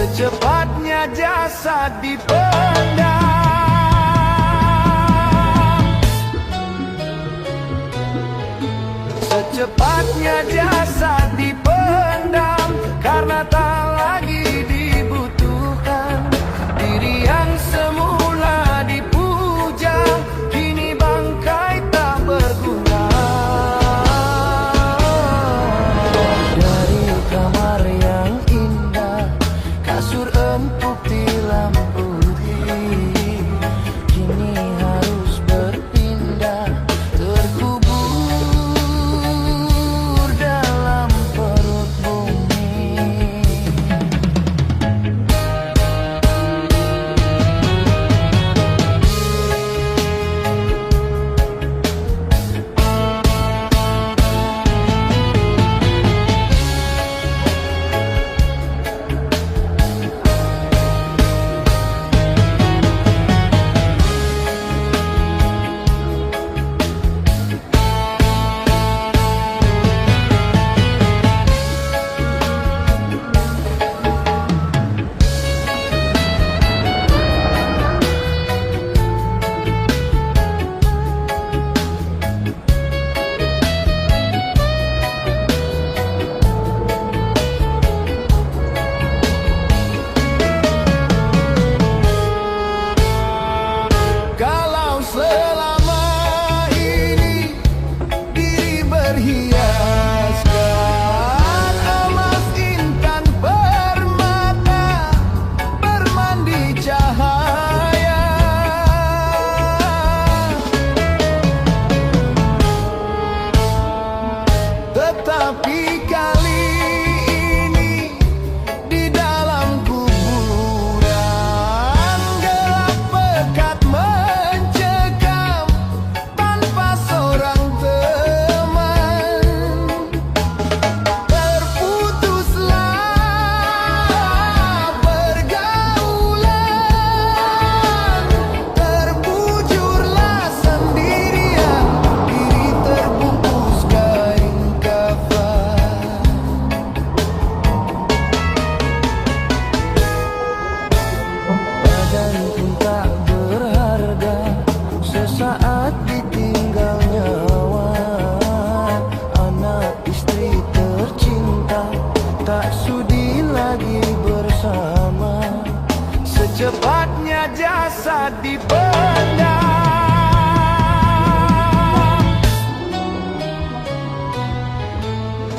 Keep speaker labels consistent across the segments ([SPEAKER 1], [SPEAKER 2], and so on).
[SPEAKER 1] Secepatnya jasad dipendam, secepatnya jasad dipendam, karena tak lagi dibutuhkan. Diri yang semula dipuja, kini bangkai tak berguna. Dari kamar yang indah, kasur empuk tilam putih, kini harus berpindah, terkubur dalam perut bumi. Tetapi kali ini di dalam kuburan gelap pekat mencekam tanpa seorang teman. Terputuslah pergaulan, terbujurlah sendirian, diri terbungkus kain kafan. Badan pun tak berharga, sesaat ditinggal nyawa. Anak istri tercinta tak sudi lagi bersama. Secepatnya jasad dipendam,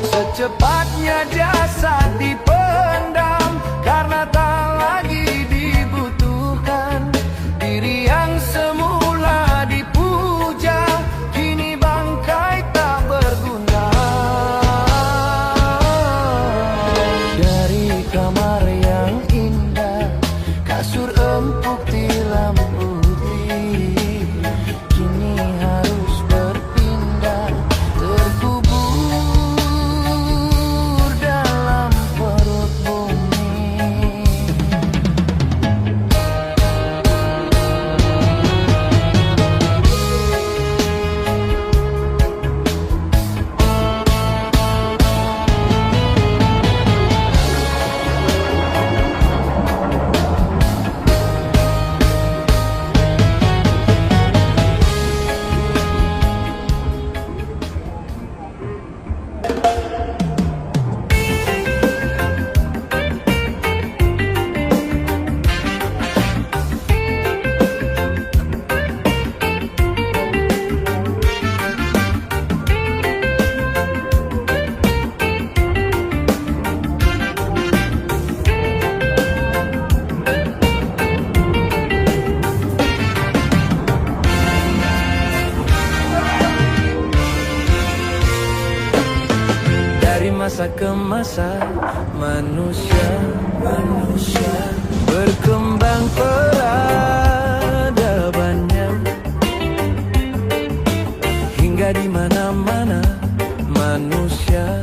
[SPEAKER 1] secepatnya jasad dipendam, karena tak lagi dibutuhkan. Diri yang semula dipuja, kini bangkai tak berguna. Dari kamar yang indah, kasur empuk tilam putih, kini harus berpindah, terkubur dalam perut bumi. masa ke masa manusia berkembang peradabannya hingga di mana-mana manusia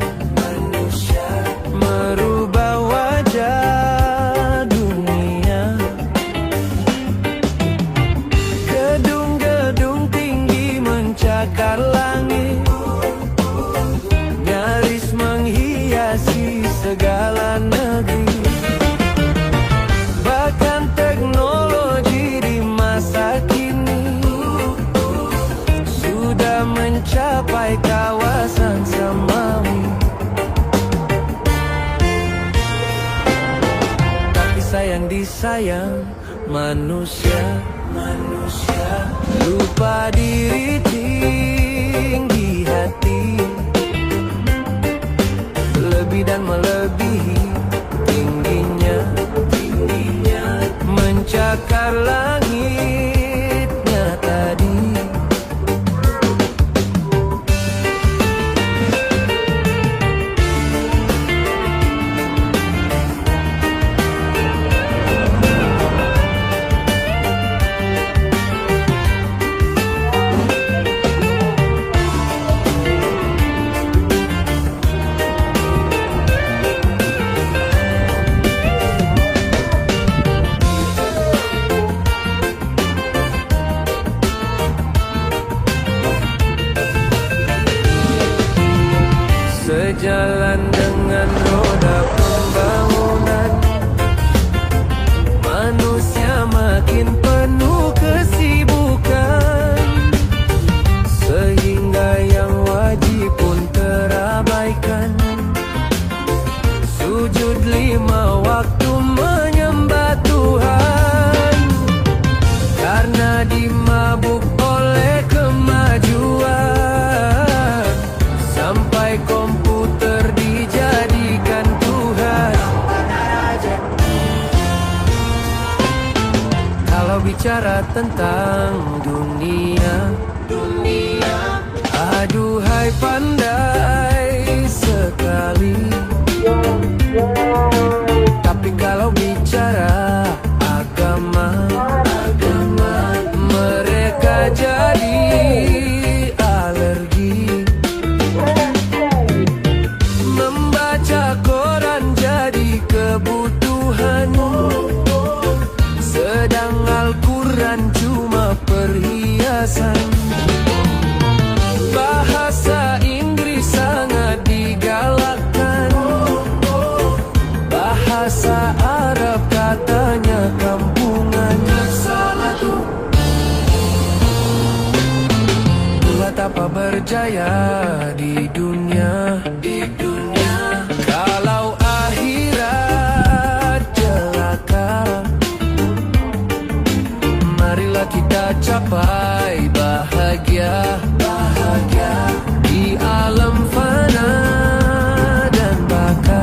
[SPEAKER 1] merubah wajah dunia. Gedung-gedung tinggi mencakar langit, nyaris menghiasi segala negeri. Bahkan teknologi di masa kini sudah mencapai kawasan samawi. Tapi sayang disayang manusia lupa diri tinggi hati, lebih dan melebihi tingginya mencakar langitnya tadi. Sejalan dengan roda pembangunan, manusia makin penuh kesibukan, sehingga yang wajib pun terabaikan. Sujud 5 waktu menyembah Tuhan, karena dimabuk oleh kemajuan, sampai komputer dijadikan Tuhan. Kalau bicara tentang dunia, aduhai pandai sekali. Tapi kalau bicara agama, mereka jadi alergi. Membaca Quran jadi kebutuhan, sedang Al-Quran cuma perhiasan. Bahasa Inggris sangat digalakkan, bahasa Arab katanya kampungan. Buat apa berjaya di dunia kalau akhirat celaka? Marilah kita capai bahagia di alam fana dan baka.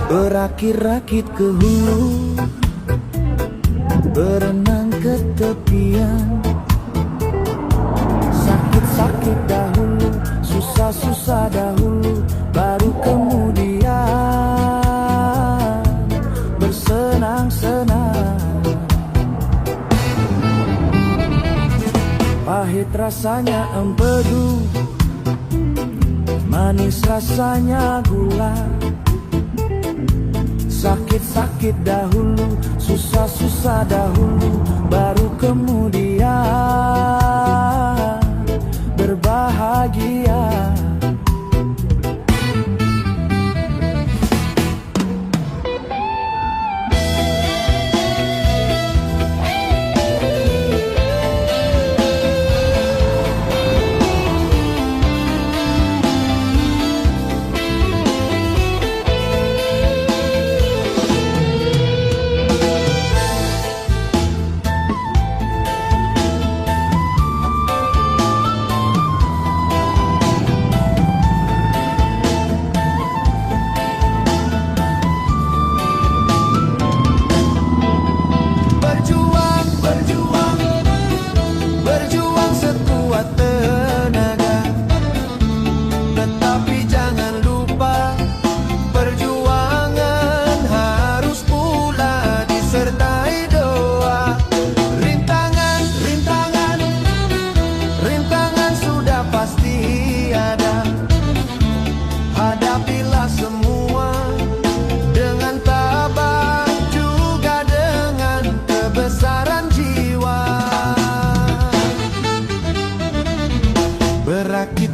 [SPEAKER 1] Berakit-rakit ke hulu, berenang ke tepian. Sakit-sakit dahulu, susah-susah dahulu, baru kemudian bersenang-senang. Pahit rasanya empedu, manis rasanya gula. Sakit-sakit dahulu, susah-susah dahulu, baru kemudian berbahagia.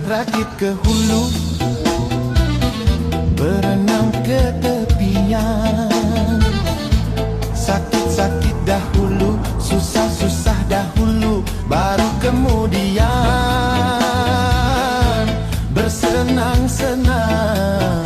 [SPEAKER 2] rakit ke hulu, berenang ke tepinya. Sakit-sakit dahulu, susah-susah dahulu, baru kemudian bersenang-senang.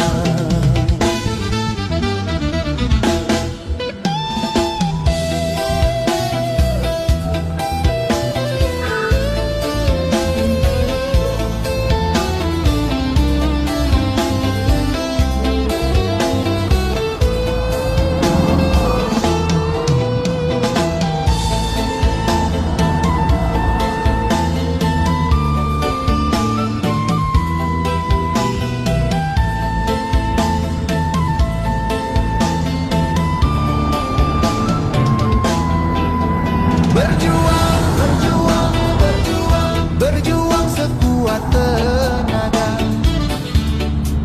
[SPEAKER 2] Berjuang, berjuang, berjuang, berjuang sekuat tenaga.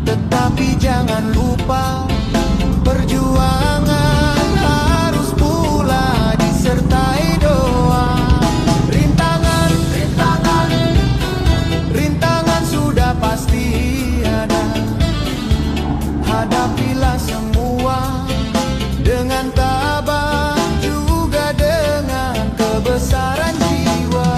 [SPEAKER 2] Tetapi jangan lupa, perjuangan harus pula disertai doa. Rintangan, rintangan, rintangan sudah pasti ada. Hadapilah semua dengan tabah, juga dengan kebesaran jiwa.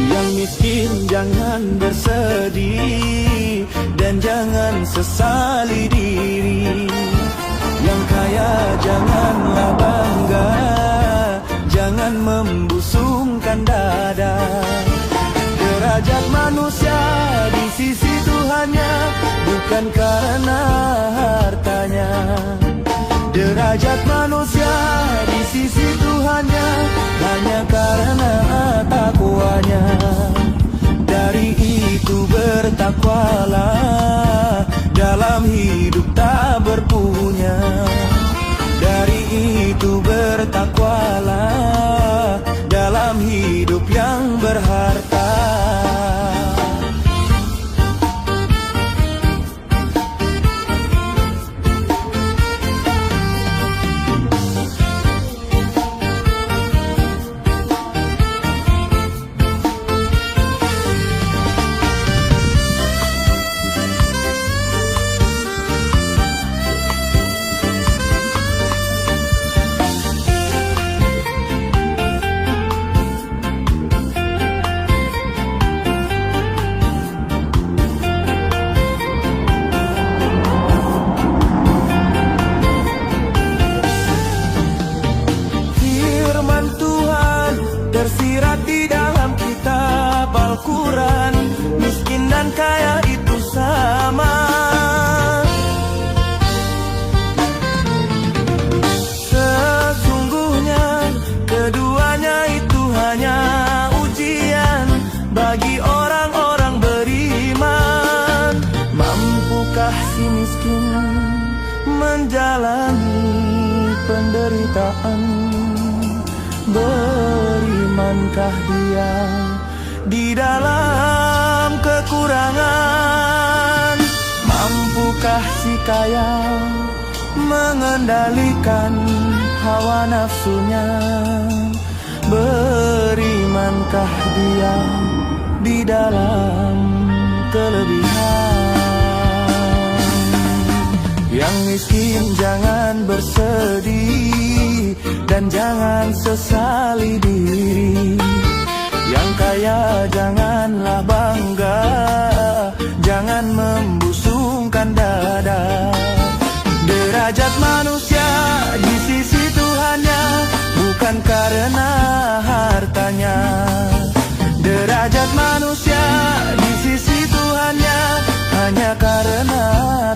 [SPEAKER 2] Yang miskin jangan bersedih, dan jangan sesali diri. Yang kaya janganlah bangga, jangan membusungkan dada. Derajat manusia di sisi Tuhannya bukan karena hartanya. Derajat manusia di sisi Tuhannya hanya karena takwanya. Dari itu bertakwalah, dalam hidup tak berpunya. Dari itu bertakwalah, dalam hidup yang berharta. Tersirat di dalam kitab Al-Quran, miskin dan kaya itu sama. Sesungguhnya keduanya itu hanya ujian bagi orang-orang beriman. Mampukah si miskin menjalani penderitaan? Berimankah dia di dalam kekurangan? Mampukah si kaya mengendalikan hawa nafsunya? Berimankah dia di dalam kelebihan? Yang miskin jangan bersedih, dan jangan sesali diri. Yang kaya janganlah bangga, jangan membusungkan dada. Derajat manusia di sisi Tuhannya bukan karena hartanya. Derajat manusia di sisi Tuhannya hanya karena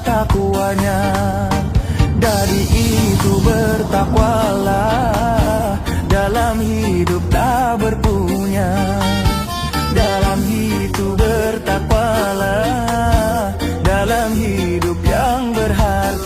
[SPEAKER 2] takwanya. Dari itu bertakwalah, dalam hidup tak berpunya. Dalam itu bertakwalah, dalam hidup yang berharta.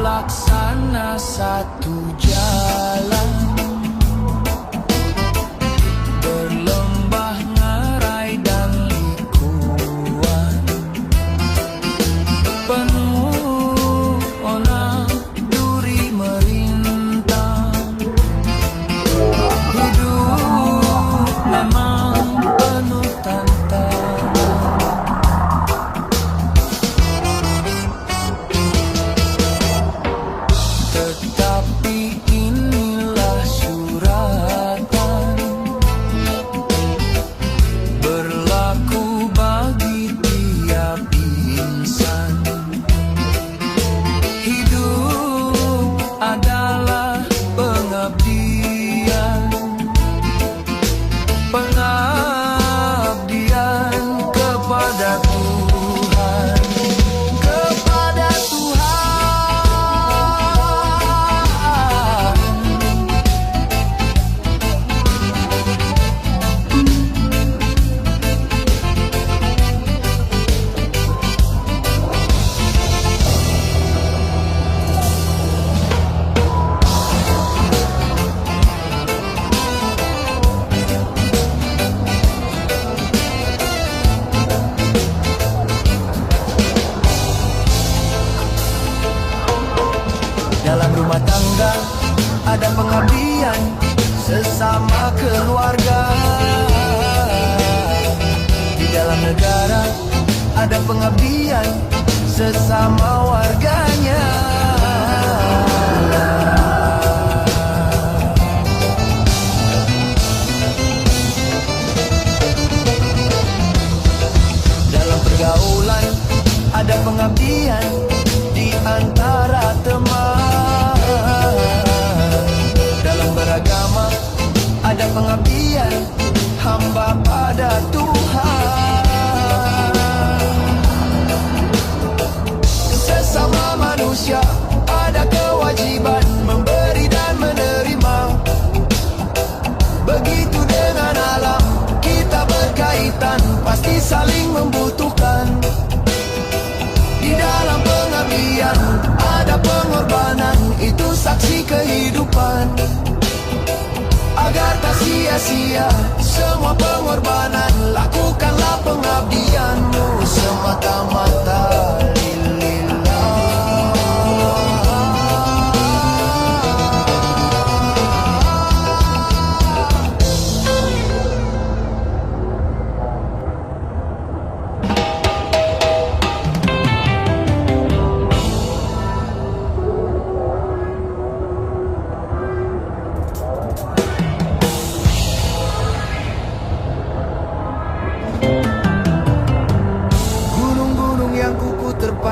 [SPEAKER 2] Laksana satu jalan, berlembah ngarai dan likuan, penuh ona duri merintang. Hidup memang penuh tantangan, tetapi inilah suratan berlaku bagi tiap insan. Hidup adalah pengabdian, pengabdian kepada Tuhan, kepada Tuhan. Dalam rumah tangga ada pengabdian sesama keluarga. Di dalam negara ada pengabdian sesama warganya. Dalam pergaulan ada pengabdian di antara teman. Dalam beragama ada pengabdian hamba pada Tuhan. Sesama manusia ada kewajiban memberi dan menerima. Begitu dengan alam kita berkaitan, pasti saling membutuhkan. Di dalam pengabdian ada pengorbanan, itu saksi kehidupan. Agar tak sia-sia semua pengorbanan, lakukanlah pengabdianmu semata-mata lillah.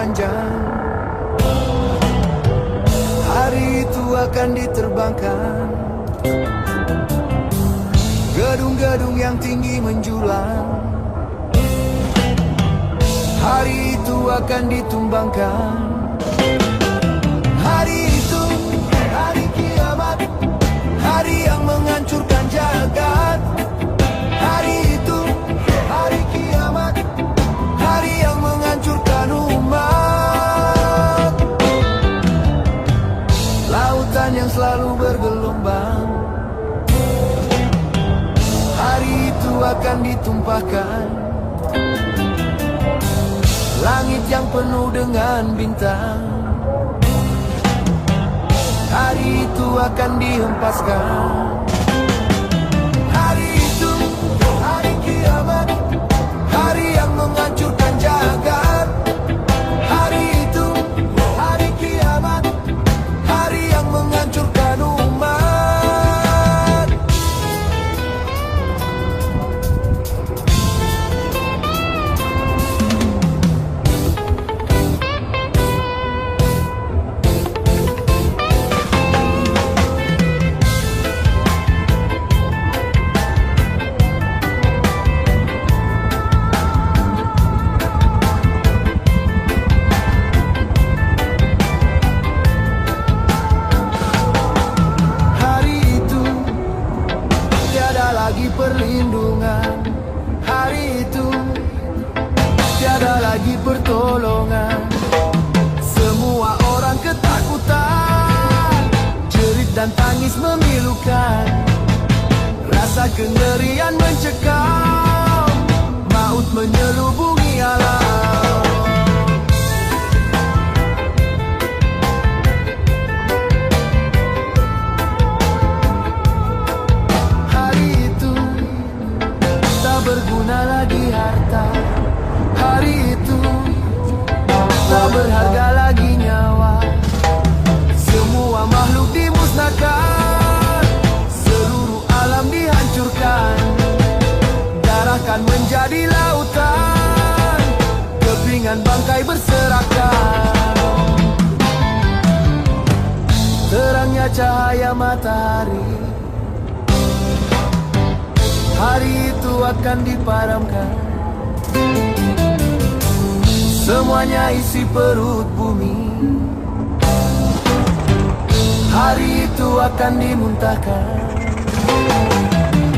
[SPEAKER 1] panjang. Hari itu akan diterbangkan. Gedung-gedung yang tinggi menjulang. Hari itu akan ditumbangkan. Hari itu, hari kiamat, hari yang menghancurkan jagat. Hari itu, hari kiamat, hari yang menghancurkan umat. Lautan yang selalu bergelombang, hari itu akan ditumpahkan. Langit yang penuh dengan bintang, hari itu akan dihempaskan. Hari itu, hari kiamat, hari yang menghancurkan jagat. Hari itu, hari kiamat, hari yang menghancurkan umat. Perlindungan, hari itu tiada lagi pertolongan. Semua orang ketakutan, jerit dan tangis memilukan. Rasa kengerian mencekam, maut menyelubungi alam. Berguna lagi harta, hari itu tak berharga lagi nyawa. Semua makhluk dimusnahkan, seluruh alam dihancurkan. Darah kan menjadi lautan, kepingan bangkai berserakan. Terangnya cahaya matahari, hari itu akan dipadamkan. Semuanya isi perut bumi, hari itu akan dimuntahkan.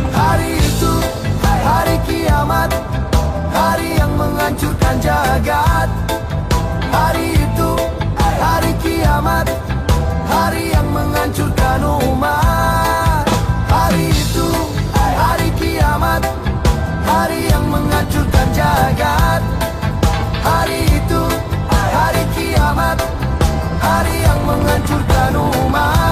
[SPEAKER 1] Hari itu, hari kiamat, hari yang menghancurkan jagat. Hari itu, hari kiamat, hari yang menghancurkan umat. Hari itu, hari kiamat, hari yang menghancurkan jagat. Hari itu, hari kiamat, hari yang menghancurkan umat.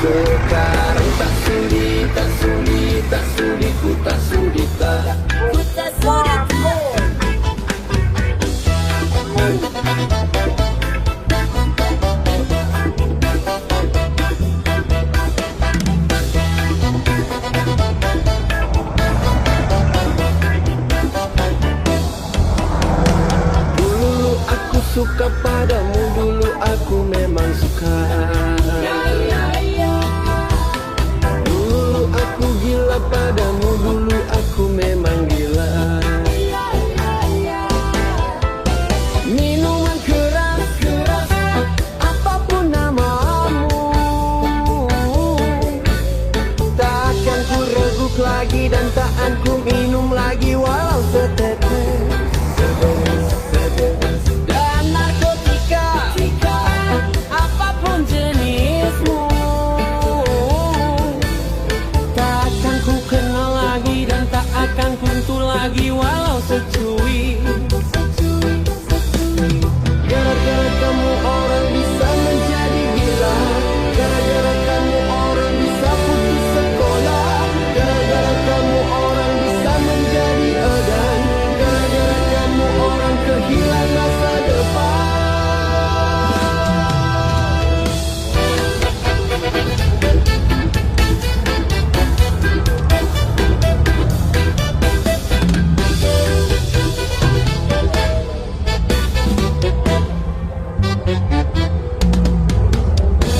[SPEAKER 1] Sekarang tak sudi, tak sudi, tak sudi, ku tak sudi, tak.
[SPEAKER 3] Ku tak sudi,
[SPEAKER 1] lagi walau secuil. Gara-gara kamu orang bisa menjadi gila. Gara-gara kamu orang bisa putus sekolah. Gara-gara kamu orang bisa menjadi edan. Gara-gara kamu orang kehilangan masa depan.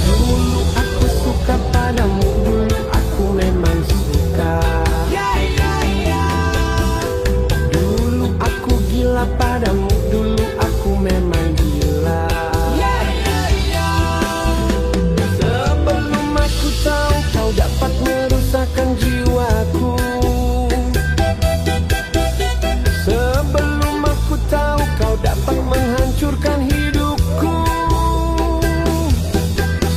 [SPEAKER 1] Dulu aku suka padamu, dulu aku memang suka. Dulu aku gila padamu, dulu aku memang gila. Sebelum aku tahu kau dapat merusakkan jiwaku. Sebelum aku tahu kau dapat menghancurkan hidupku.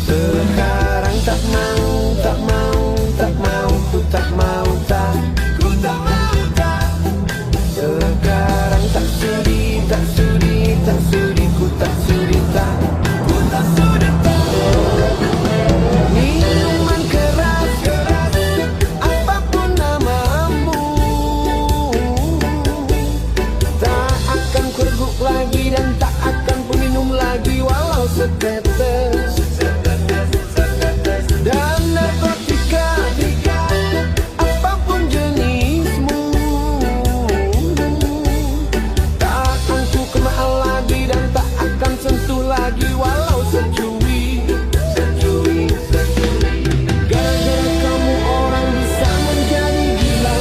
[SPEAKER 1] Sekarang tak mau, tak mau, tak mau, ku tak mau, tak, ku tak mau, tak. Sekarang tak sudi, tak sudi, tak sudi, ku tak sudi, tak, ku tak sudi, tak. Minuman keras, apapun namamu, tak akan kurguk lagi dan tak akan ku minum lagi walau setetes. Dan narkotika, apapun jenismu, tak akan ku kenal lagi dan tak akan sentuh lagi walau secui. Gara-gara kamu orang bisa menjadi gila.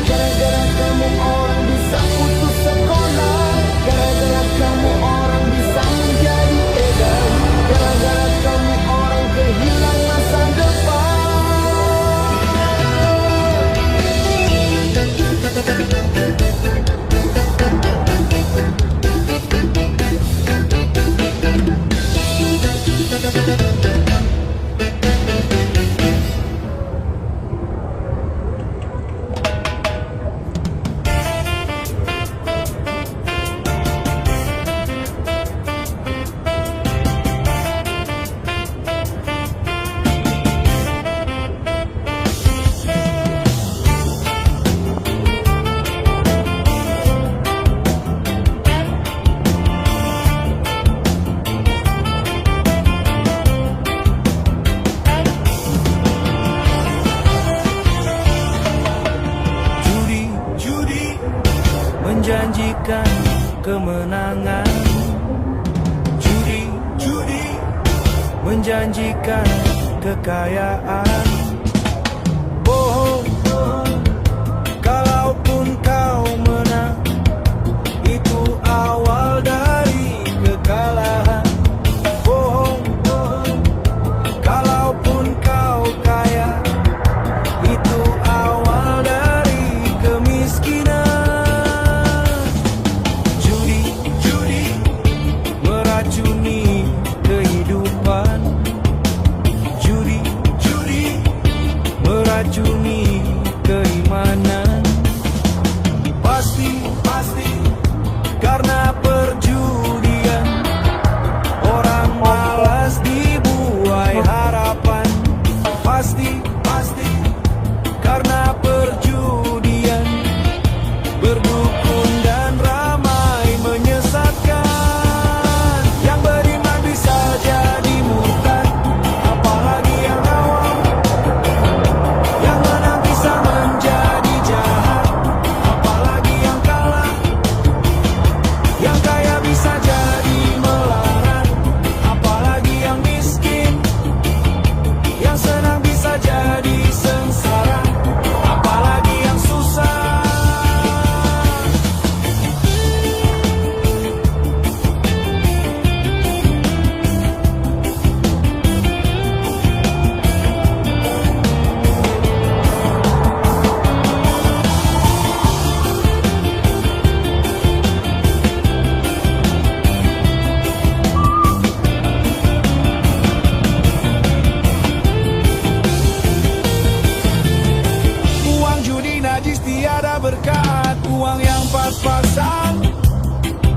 [SPEAKER 1] Gara-gara kamu orang bisa putus sekolah. Gara-gara kamu orang bisa menjadi edan. Gara-gara kamu orang kehilangan masa depan. Judi menjanjikan kemenangan. Judi menjanjikan kekayaan. Bohong, kalaupun kau menang, itu awal dari kekalahan. Bohong, kalaupun kau kaya, itu awal dari kemiskinan. Judi meracuni kehidupan. Judi meracuni kehidupan.
[SPEAKER 3] sehat, uang yang pas-pasan,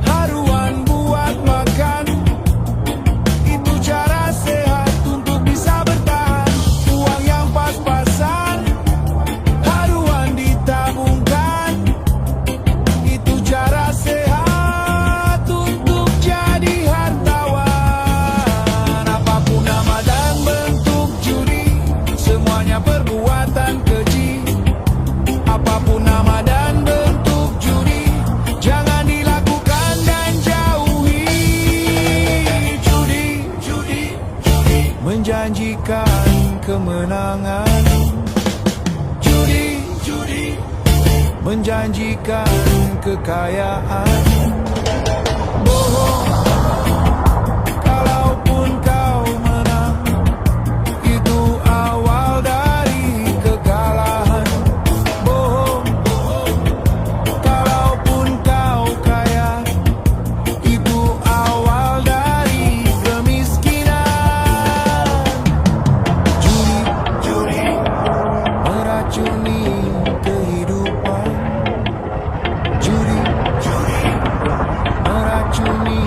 [SPEAKER 3] haruan buat makan. Itu cara sehat untuk bisa bertahan. Uang yang pas-pasan, haruan ditabungkan. Itu cara sehat untuk jadi hartawan. Apapun nama dan bentuk judi, semuanya perbuatan keji. Apapun nama dan bentuk judi, jangan dilakukan dan jauhi. Judi, judi, judi menjanjikan kemenangan. Judi, judi menjanjikan kekayaan. Bohong, kalaupun kau menang, itu awal dari kekalahan. Bohong, kalaupun kau kaya, itu awal dari kemiskinan. Judi, judi meracuni kehidupan. Judi, judi meracuni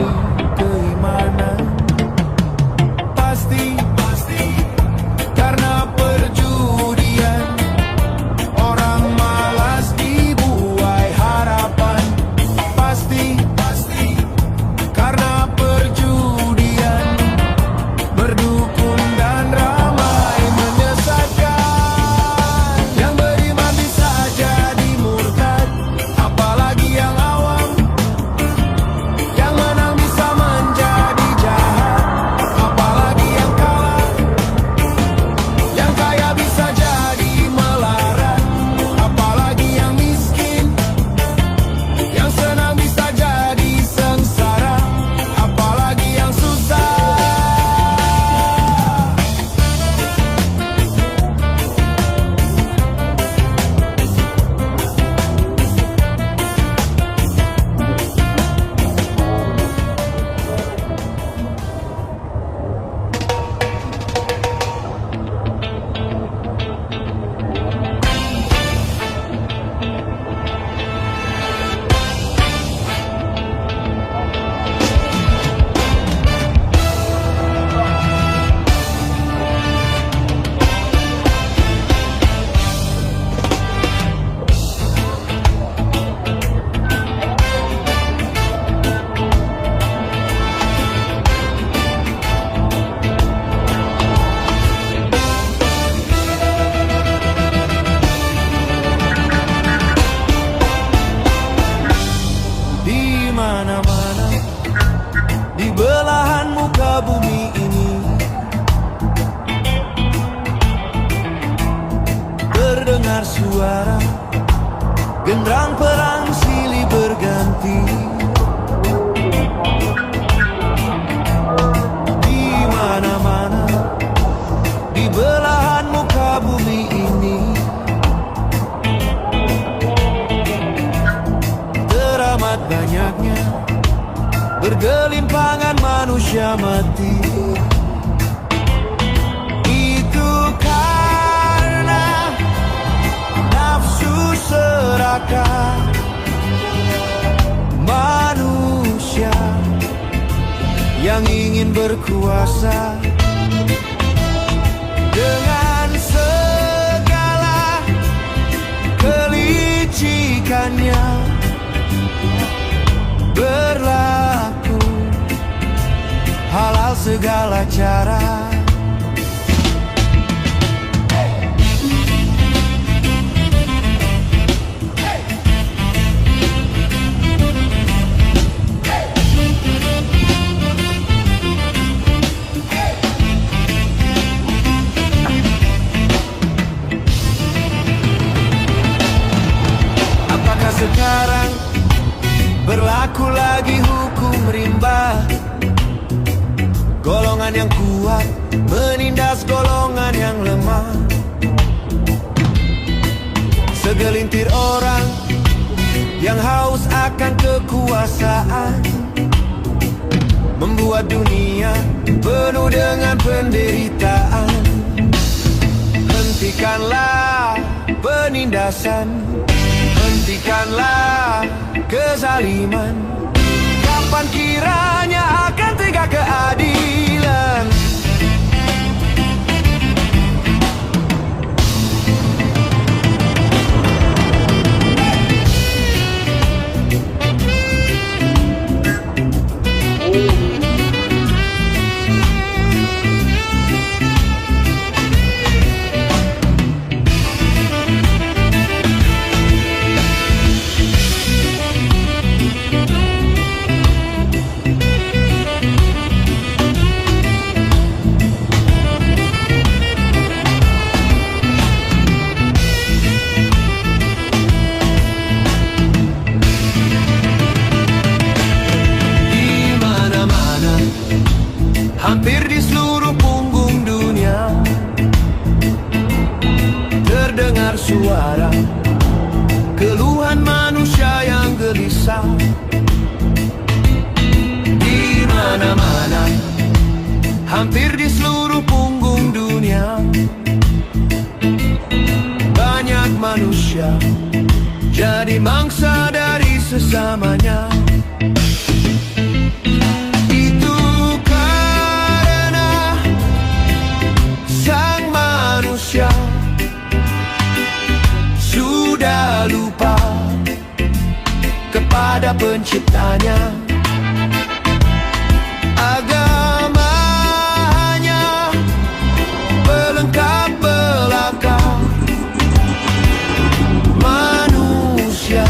[SPEAKER 3] keimanan. Pasti, pasti karena perjudian, orang malas dibuai harapan. Pasti, pasti karena perjudian, berdukun dan ramai menyesatkan. Yang beriman bisa jadi murtad, apalagi yang awam. Yang menang bisa menjadi jahat, apalagi yang kalah. Yang kaya bisa jadi melarat, apalagi yang miskin. Yang senang bisa jadi sengsara, apalagi yang susah. Di mana-mana, di belahan muka bumi ini, terdengar suara genderang perang silih berganti. Di mana-mana, di belahan muka bumi ini, teramat banyaknya bergelimpangan manusia mati. Itu karena nafsu serakah manusia yang ingin berkuasa dengan segala kelicikannya, berlaku halal segala cara. Apakah sekarang berlaku lagi hukum rimba? Golongan yang kuat menindas golongan yang lemah. Segelintir orang yang haus akan kekuasaan membuat dunia penuh dengan penderitaan. Hentikanlah penindasan, hentikan hentikanlah kezaliman. Kapan kiranya akan tegak keadilan? Hampir di seluruh punggung dunia terdengar suara keluhan manusia yang gelisah. Di mana-mana, hampir di seluruh punggung dunia, banyak manusia jadi mangsa dari sesamanya. Sudah lupa kepada penciptanya. Agama hanya pelengkap belaka. Manusia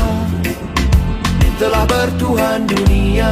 [SPEAKER 3] telah bertuhan dunia.